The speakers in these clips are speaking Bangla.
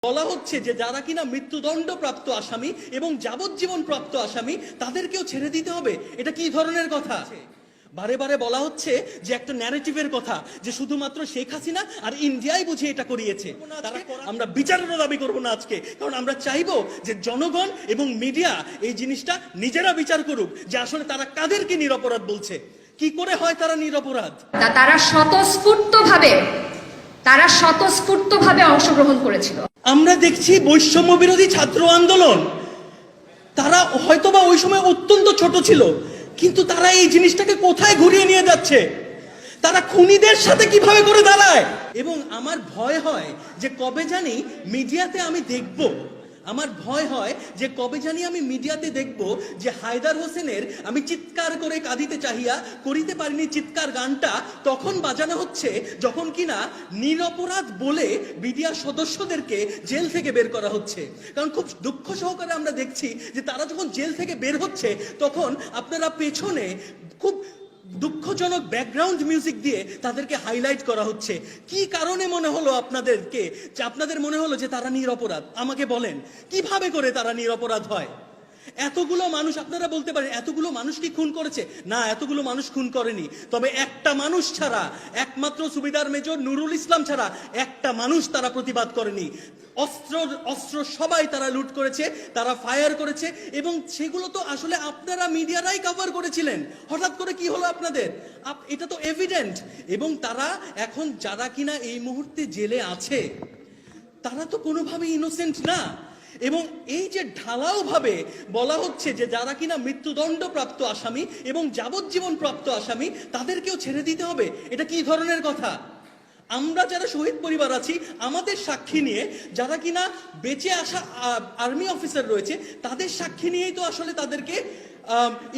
বলা হচ্ছে যে যারা কিনা মৃত্যুদণ্ড প্রাপ্ত আসামি এবং যাবজ্জীবন প্রাপ্ত আসামি তাদেরকেও ছেড়ে দিতে হবে। এটা কি ধরনের কথা? বারে বারে বলা হচ্ছে যে একটা ন্যারেটিভের কথা, যে শুধুমাত্র শেখ হাসিনা আর ইন্ডিয়াই বুঝে এটা করিয়েছে। আমরা বিচারের দাবি করব না আজকে, কারণ আমরা চাইবো যে জনগণ এবং মিডিয়া এই জিনিসটা নিজেরা বিচার করুক, যে আসলে তারা কাদেরকে নিরপরাধ বলছে, কি করে হয় তারা নিরপরাধ। তারা স্বতঃস্ফূর্তভাবে অংশগ্রহণ করেছিল। আমরা দেখছি বৈষম্য বিরোধী ছাত্র আন্দোলন, তারা হয়তোবা ওই সময় অত্যন্ত ছোট ছিল, কিন্তু তারা এই জিনিসটাকে কোথায় ঘুরিয়ে নিয়ে যাচ্ছে, তারা খুনিদের সাথে কিভাবে করে দাঁড়ায়। এবং আমার ভয় হয় যে কবে জানি মিডিয়াতে আমি দেখব, আমার ভয় হয় যে কবে জানি আমি মিডিয়াতে দেখব যে হায়দার হোসেনের আমি চিৎকার করে কাঁদিতে চাহিয়া করিতে পারিনি চিৎকার গানটা তখন বাজানো হচ্ছে যখন কিনা নিরপরাধ বলে মিডিয়া সদস্যদেরকে জেল থেকে বের করা হচ্ছে। কারণ খুব দুঃখ সহকারে আমরা দেখছি যে তারা যখন জেল থেকে বের হচ্ছে তখন আপনারা পেছনে খুব দুঃখজনক ব্যাকগ্রাউন্ড মিউজিক দিয়ে তাদেরকে হাইলাইট করা হচ্ছে। কি কারণে মনে হলো আপনাদেরকে, যে আপনাদের মনে হলো যে তারা নিরপরাধ? আমাকে বলেন কিভাবে করে তারা নিরপরাধ হয়? এতগুলো মানুষ, আপনারা বলতে পারেন এতগুলো মানুষ কি খুন করেছে? না, এতগুলো মানুষ খুন করেনি। তবে একটা মানুষ ছাড়া, একমাত্র সুবেদার মেজর নুরুল ইসলাম ছাড়া একটা মানুষ তারা প্রতিবাদ করেনি। অস্ত্র সবাই তারা লুট করেছে, তারা ফায়ার করেছে, এবং সেগুলো তো আসলে আপনারা মিডিয়ারাই কভার করেছিলেন। হঠাৎ করে কি হলো আপনাদের? এটা তো এভিডেন্ট। এবং তারা এখন যারা কিনা এই মুহূর্তে জেলে আছে তারা তো কোনোভাবেই ইনোসেন্ট না। এবং এই যে ঢালাও ভাবে বলা হচ্ছে যে যারা কিনা মৃত্যুদণ্ড প্রাপ্ত আসামি এবং যাবজ্জীবন প্রাপ্ত আসামি তাদেরকেও ছেড়ে দিতে হবে, এটা কি ধরনের কথা? আমরা যারা শহীদ পরিবার আছি, আমাদের সাক্ষী নিয়ে যারা কিনা বেঁচে আসা আর্মি অফিসার রয়েছে তাদের সাক্ষী নিয়েই তো আসলে তাদেরকে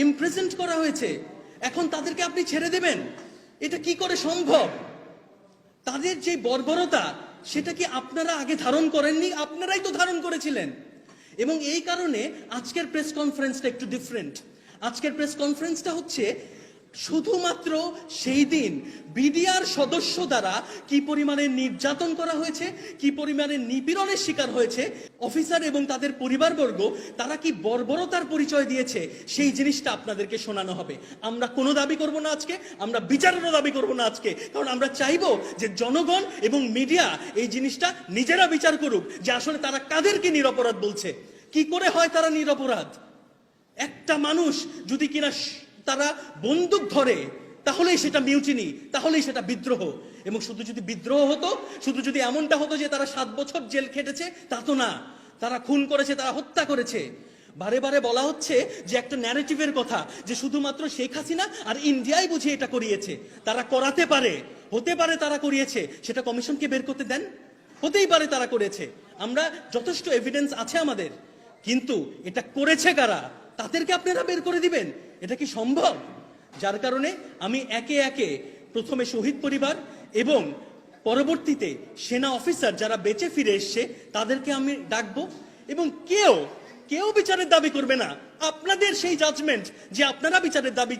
ইমপ্রেজেন্ট করা হয়েছে। এখন তাদেরকে আপনি ছেড়ে দেবেন? এটা কি করে সম্ভব? তাদের যে বর্বরতা সেটা কি আপনারা আগে ধারণ করেননি? আপনারাই তো ধারণ করেছিলেন। এবং এই কারণে আজকের প্রেস কনফারেন্সটা একটু ডিফারেন্ট। আজকের প্রেস কনফারেন্সটা হচ্ছে শুধুমাত্র সেই দিন বিডিআর সদস্য দ্বারা কি পরিমাণে নির্যাতন করা হয়েছে, কি পরিমাণে নিপীড়নের শিকার হয়েছে অফিসার এবং তাদের পরিবারবর্গ, তারা কি বর্বরতার পরিচয় দিয়েছে, সেই জিনিসটা আপনাদেরকে শোনানো হবে। আমরা কোনো দাবি করব না আজকে, আমরা বিচারেরও দাবি করব না আজকে, কারণ আমরা চাইবো যে জনগণ এবং মিডিয়া এই জিনিসটা নিজেরা বিচার করুক, যে আসলে তারা কাদেরকে নিরপরাধ বলছে, কি করে হয় তারা নিরপরাধ। একটা মানুষ যদি কিনা তারা বন্দুক ধরে তাহলেই সেটা মিউটিনি, তাহলেই সেটা বিদ্রোহ। এবং শুধু যদি বিদ্রোহ হতো, শুধু যদি এমনটা হতো যে তারা 7 বছর জেল খেটেছে, তা তো না। তারা খুন করেছে, তারা হত্যা করেছে। বারে বারে বলা হচ্ছে যে একটা ন্যারেটিভের কথা, যে শুধুমাত্র শেখ হাসিনা আর ইন্ডিয়াই বুঝে এটা করিয়েছে। তারা করাতে পারে, হতে পারে তারা করিয়েছে, সেটা কমিশনকে বের করতে দেন। হতেই পারে তারা করেছে, আমরা যথেষ্ট এভিডেন্স আছে আমাদের, কিন্তু এটা করেছে কারা তাদেরকে আপনারা বের করে দিবেন? এটা কি সম্ভব? যার কারণে আমি একে একে প্রথমে শহীদ পরিবার এবং পরবর্তীতে সেনা অফিসার যারা বেঁচে ফিরে এসছে তাদেরকে আমি ডাকবো। এবং কেউ বিচারের দাবি করবে না। আপনাদের সেই জাজমেন্ট যে আপনারা বিচারের দাবি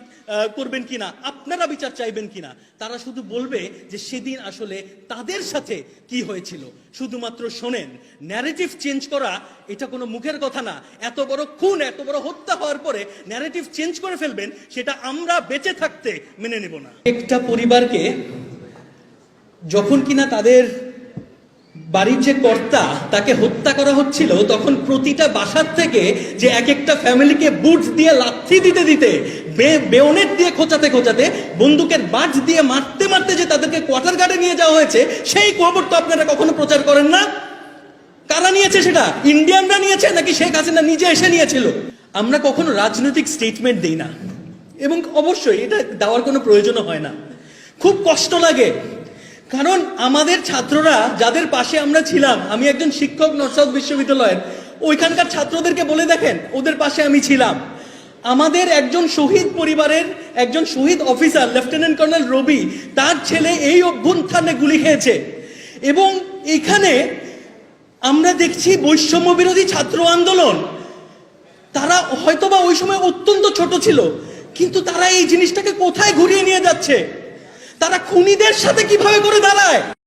করবেন কিনা, আপনারা বিচার চাইবেন কিনা, তারা শুধু বলবে যে সেদিন আসলে তাদের সাথে কি হয়েছিল। শুধুমাত্র শোনেন, ন্যারেটিভ চেঞ্জ করা এটা কোনো মুখের কথা না। এত বড় খুন, এত বড় হত্যা হওয়ার পরে ন্যারেটিভ চেঞ্জ করে ফেলবেন, সেটা আমরা বেঁচে থাকতে মেনে নেব না। একটা পরিবারকে যখন কিনা তাদের বাড়ির যে কর্তা তাকে হত্যা করা হচ্ছিল, তখন প্রতিটা বাসার থেকে যে এক একটা ফ্যামিলিকে বুটস দিয়ে লাথি দিতে দিতে, বেয়োনেট দিয়ে খোঁচাতে খোঁচাতে, বন্দুকের বাজ দিয়ে মারতে মারতে যে তাদেরকে কোয়ার্টার গার্ডে নিয়ে যাওয়া হয়েছে, সেই খবর তো আপনারা কখনো প্রচার করেন না। কারা নিয়েছে সেটা? ইন্ডিয়ানরা নিয়েছে নাকি শেখ হাসিনা নিজে এসে নিয়েছিল? আমরা কখনো রাজনৈতিক স্টেটমেন্ট দিই না, এবং অবশ্যই এটা দেওয়ার কোনো প্রয়োজনও হয় না। খুব কষ্ট লাগে, কারণ আমাদের ছাত্ররা যাদের পাশে আমরা ছিলাম, আমি একজন শিক্ষক নর্থ সাউথ বিশ্ববিদ্যালয়ের, ওইখানকার ছাত্রদেরকে বলে দেখেন ওদের পাশে আমি ছিলাম। আমাদের একজন শহীদ পরিবারের একজন শহীদ অফিসার লেফটেন্যান্ট কর্নেল রবি, তার ছেলে এই অভ্যুত্থানে গুলি খেয়েছে। এবং এখানে আমরা দেখছি বৈষম্য বিরোধী ছাত্র আন্দোলন, তারা হয়তোবা ওই সময় অত্যন্ত ছোট ছিল, কিন্তু তারা এই জিনিসটাকে কোথায় ঘুরিয়ে নিয়ে যাচ্ছে, তারা খুনিদের সাথে কিভাবে করে দাঁড়ায়।